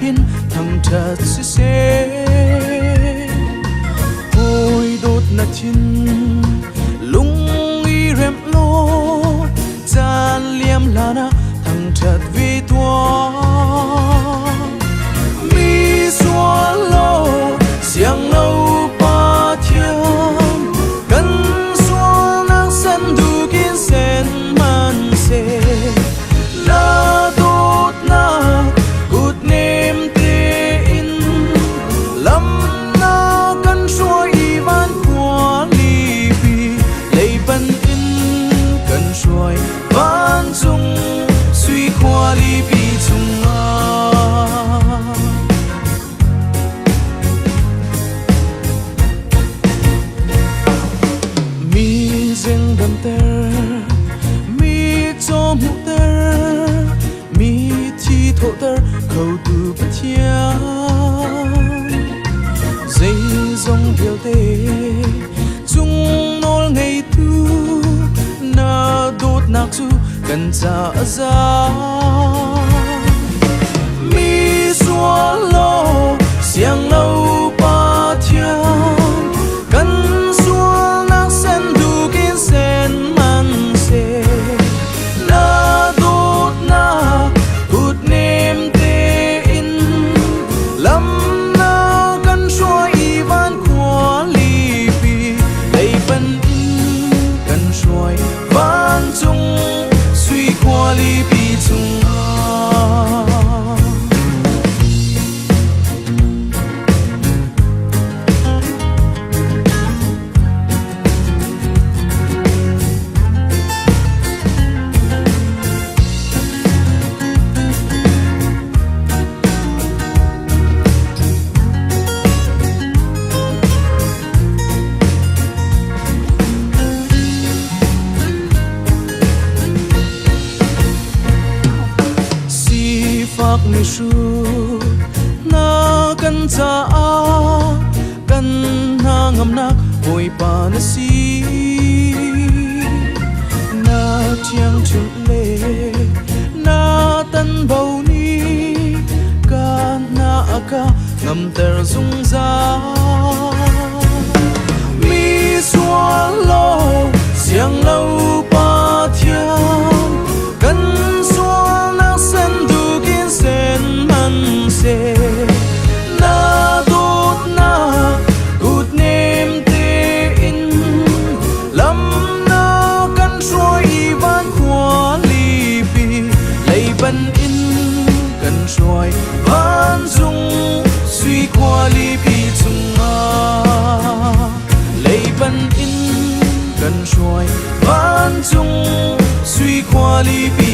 hin thằng thật sẽ ôi đốt na chín lung y rem lo chan liam lana thằng thật vì tua mi xóa lo xiang lâu pa thiam cần xóa nang san du kiến sen man se na đốt na cút nem te in lam na cần xóa y van qua li pi lấy ban in cần xóa van dung Sui Khualipi chung mi zeng dam ter mi cho mu ter mi thi thổ ter khâu tu Pathian dây dòng điều tê chung nol ngày tu na đốt nạc su cần cha za mi xóa lo xiang lâu pa thiam cần xóa nang sen du kiến sen man se na đốt na cút nem te in lam na cần xóa y van qua li pi lấy ban in cần xóa van chung Sui Khualipi chung phak mi shu na kan cha kan na ngam nak hoi pa na si na chiang chun le na tan bau ni ka na aka ngam ter zung za mi xóa lo xiang lâu pa thiam kan xóa na sen du kiến sen man se na đốt na cút nem te in lam na kan xóa y van qua li pi lấy ban in kan xóa van dung Sui Khualipi chung lấy ban in kan xóa van dung Sui Khualipi